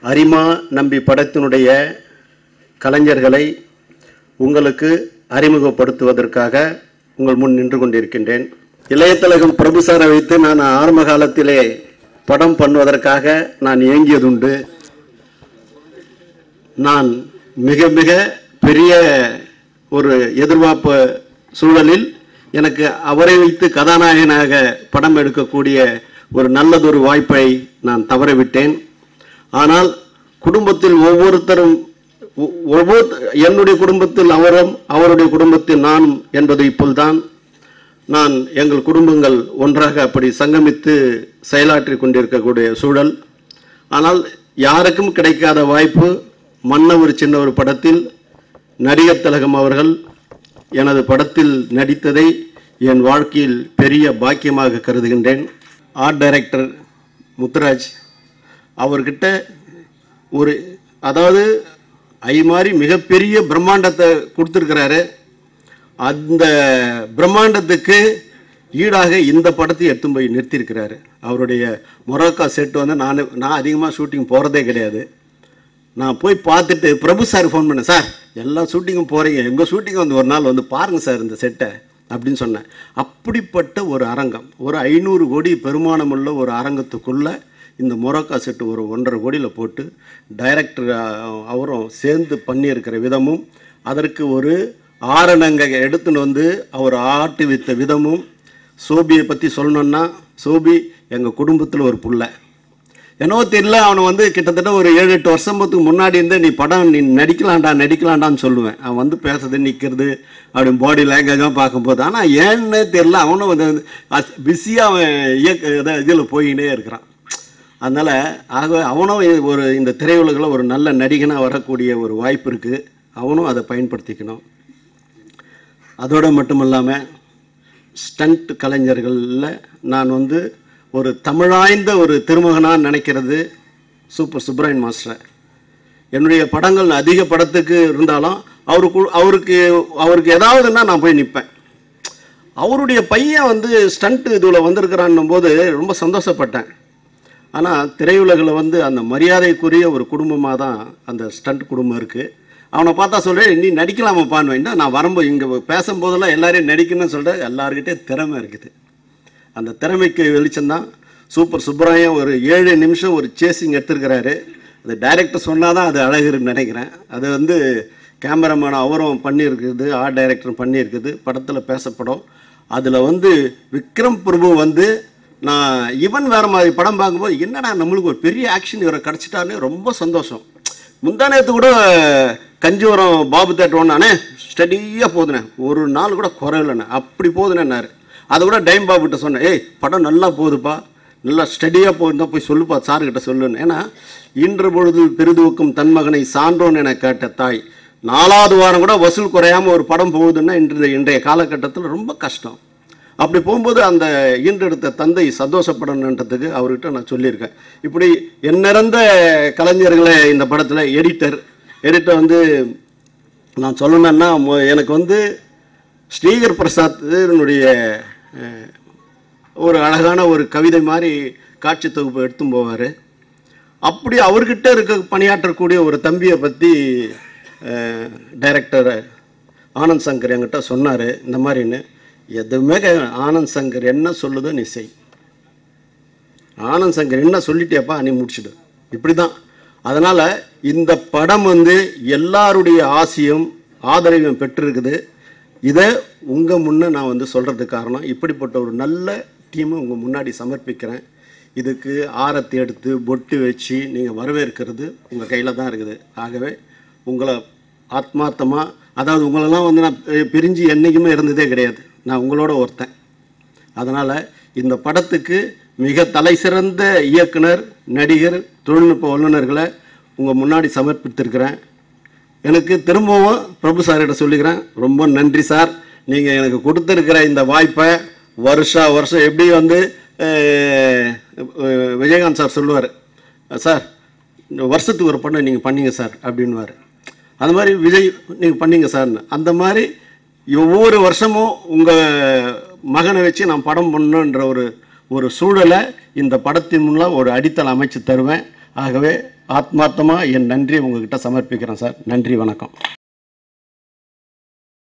அரிமா நம்பி படத்தினுடைய கலைஞர்களை உங்களுக்கு அறிமுகப்படுத்துவதற்காக உங்கள் முன் நின்று கொண்டிருக்கின்றேன். இளையதிலகம் பிரபு சாரை வைத்து நான் ஆரம்ப காலத்திலே படம் பண்ணுவதற்காக நான் இயங்கியதுண்டு. நான் மிக மிக பெரிய ஒரு எதிர்பார்ப்பு சூழலில் எனக்கு அவரை வைத்து கதாநாயகனாக படம் எடுக்கக்கூடிய ஒரு நல்லதொரு வாய்ப்பை நான் தவறவிட்டேன். ஆனால் குடும்பத்தில் ஒவ்வொருத்தரும் என்னுடைய குடும்பத்தில் அவரும் அவருடைய குடும்பத்தில் நானும் என்பதை போல்தான் நான் எங்கள் குடும்பங்கள் ஒன்றாக அப்படி சங்கமித்து செயலாற்றி கொண்டிருக்கக்கூடிய சூழல். ஆனால் யாருக்கும் கிடைக்காத வாய்ப்பு மன்னவர் சின்னவர் படத்தில் நடிகர் திலகம் அவர்கள் எனது படத்தில் நடித்ததை என் வாழ்க்கையில் பெரிய பாக்கியமாக கருதுகின்றேன். ஆர்ட் டைரக்டர் முத்துராஜ் அவர்கிட்ட ஒரு அதாவது மாதிரி மிகப்பெரிய பிரம்மாண்டத்தை கொடுத்துருக்கிறாரு. அந்த பிரம்மாண்டத்துக்கு ஈடாக இந்த படத்தை எடுத்து போய் நிறுத்தியிருக்கிறாரு. அவருடைய மொரோக்கா செட்டு வந்து நான் அதிகமாக ஷூட்டிங் போகிறதே கிடையாது. நான் போய் பார்த்துட்டு பிரபு சார் ஃபோன் பண்ணேன், சார் எல்லா ஷூட்டிங்கும் போகிறீங்க, எங்கள் ஷூட்டிங் வந்து ஒரு நாள் வந்து பாருங்கள் சார் இந்த செட்டை அப்படின்னு சொன்னேன். அப்படிப்பட்ட ஒரு அரங்கம், ஒரு 500 கோடி பெருமானமுள்ள ஒரு அரங்கத்துக்குள்ளே இந்த மொரோக்கா செட்டு ஒரு 1.5 கோடியில் போட்டு டைரக்டர் அவரும் சேர்ந்து பண்ணியிருக்கிற விதமும் அதற்கு ஒரு ஆரணங்க எடுத்துன்னு வந்து அவர் ஆட்டி வைத்த விதமும், சோபியை பற்றி சொல்லணுன்னா சோபி எங்கள் குடும்பத்தில் ஒரு புள்ள. என்னவோ தெரியல, அவனை வந்து கிட்டத்தட்ட ஒரு 7-8 வருஷத்துக்கு முன்னாடி இருந்து நீ படம் நீ நடிக்கலாண்டான்னு சொல்லுவேன். அவன் வந்து பேசுறது நிற்கிறது அப்படி பாடி லாங்குவேஜாக பார்க்கும்போது. ஆனால் ஏன்னு தெரியல, அவனும் வந்து பிஸியாக அவன் இதில் போயின்னே இருக்கிறான். அதனால் ஆகவே அவனும் ஒரு இந்த திரையுலகில் ஒரு நல்ல நடிகனாக வரக்கூடிய ஒரு வாய்ப்பு இருக்குது. அவனும் அதை பயன்படுத்திக்கணும். அதோடு மட்டும் இல்லாமல் ஸ்டண்ட் கலைஞர்களில் நான் வந்து ஒரு தமிழாய்ந்த ஒரு திருமகனாக நினைக்கிறது சூப்பர் சுப்ராயன் மாஸ்டர். என்னுடைய படங்கள் அதிக படத்துக்கு இருந்தாலும் அவருக்கு ஏதாவதுன்னா நான் போய் நிற்பேன். அவருடைய பையன் வந்து ஸ்டண்ட் இதில் வந்திருக்கிறான்னும் போது ரொம்ப சந்தோஷப்பட்டேன். ஆனால் திரையுலகில் வந்து அந்த மரியாதைக்குரிய ஒரு குடும்பமாக தான் அந்த ஸ்டண்ட் குடும்பம் இருக்குது. அவனை பார்த்தா சொல்கிறேன், நீ நடிக்கலாமாப்பான்னு. நான் வரும்போது இங்கே பேசும்போதெல்லாம் எல்லாரையும் நடிக்கணும்னு சொல்கிறேன். எல்லாருக்கிட்டே திறமை இருக்குது. அந்த திறமைக்கு வெளிச்சம்தான் சூப்பர் சுப்ராயன் ஒரு 7 நிமிஷம் ஒரு சேசிங் எடுத்துருக்கிறாரு. அது டைரக்டர் சொன்னால் தான் அது அழகுன்னு நினைக்கிறேன். அது வந்து கேமராமேன் அவரும் பண்ணியிருக்குது, ஆர்ட் டைரக்டரும் பண்ணியிருக்குது. படத்தில் பேசப்படும். அதில் வந்து விக்ரம் பிரபு வந்து நான் இவன் வேறு மாதிரி படம் பார்க்கும்போது என்னடா நம்மளுக்கு ஒரு பெரிய ஆக்ஷன் இவரை கிடச்சிட்டான்னு ரொம்ப சந்தோஷம். முந்தானத்து கூட கஞ்சிவரம் பாபு தேட்டர் ஒன்றானே ஸ்டடியாக போதுனே, ஒரு நாள் கூட குறையில்லைண்ணே, அப்படி போதுனேன்னாரு. அதை கூட டைம் பாபுகிட்ட சொன்னேன், ஏய் படம் நல்லா போகுதுப்பா, நல்லா ஸ்டடியாக போயிருந்தா போய் சொல்லுப்பா சார்கிட்ட சொல்லுன்னு. ஏன்னா இன்று பொழுது பெரிதுவுக்கும் தன் மகனை சான்றோன் என கேட்ட தாய் 4வது வாரம் கூட வசூல் குறையாமல் ஒரு படம் போகுதுன்னா இன்றைய காலகட்டத்தில் ரொம்ப கஷ்டம். அப்படி போகும்போது அந்த ஈன்றெடுத்த தந்தை சந்தோஷப்படணுன்றதுக்கு அவர்கிட்ட நான் சொல்லியிருக்கேன். இப்படி எந்நிறந்த கலைஞர்களை இந்த படத்தில் எடிட்டர் வந்து நான் சொல்லணுன்னா எனக்கு வந்து ஸ்ரீகர் பிரசாத்னுடைய ஒரு அழகான ஒரு கவிதை மாதிரி காட்சி தொகுப்பு எடுத்தும் போவார். அப்படி அவர்கிட்ட இருக்க பணியாற்றக்கூடிய ஒரு தம்பியை பற்றி டைரக்டர் ஆனந்த் சங்கர் என்கிட்ட சொன்னார். இந்த மாதிரின்னு எதுவுமே ஆனந்த் சங்கர் என்ன சொல்லுதோ நீ செய், ஆனந்த் சங்கர் என்ன சொல்லிட்டியாப்பா நீ முடிச்சுடு, இப்படி தான். அதனால் இந்த படம் வந்து எல்லாருடைய ஆசையும் ஆதரவையும் பெற்றிருக்குது. இதை உங்கள் முன்னே நான் வந்து சொல்கிறதுக்கு காரணம், இப்படிப்பட்ட ஒரு நல்ல டீமை உங்கள் முன்னாடி சமர்ப்பிக்கிறேன். இதுக்கு ஆரத்தி எடுத்து பொட்டு வச்சு நீங்கள் வரவேற்கிறது உங்கள் கையில் தான் இருக்குது. ஆகவே உங்களை ஆத்மார்த்தமாக, அதாவது உங்களெல்லாம் வந்து நான் பிரிஞ்சு என்றைக்குமே இருந்ததே கிடையாது, நான் உங்களோட ஒருத்தன். அதனால் இந்த படத்துக்கு மிக தலை சிறந்த இயக்குனர், நடிகர், தொழில்நுட்ப வல்லுநர்களை உங்கள் முன்னாடி சமர்ப்பித்திருக்கிறேன். எனக்கு திரும்பவும் பிரபு சார்கிட்ட சொல்லிக்கிறேன், ரொம்ப நன்றி சார். நீங்கள் எனக்கு கொடுத்துருக்கிற இந்த வாய்ப்பை வருஷம் எப்படி வந்து விஜயகாந்த் சார் சொல்லுவார், சார் வருஷத்துக்கு ஒரு படம் நீங்கள் பண்ணீங்க சார் அப்படின்வார். அந்த மாதிரி விஜய் நீங்கள் பண்ணீங்க சார்னு. அந்த மாதிரி ஒவ்வொரு வருஷமும் உங்கள் மகனை வச்சு நான் படம் பண்ணணுன்ற ஒரு சூழலை இந்த படத்தின் மூலம் ஒரு அடித்தளம் அமைச்சு தருவேன். ஆகவே ஆத்மார்த்தமாக என் நன்றி உங்ககிட்ட சமர்ப்பிக்கிறேன் சார். நன்றி, வணக்கம்.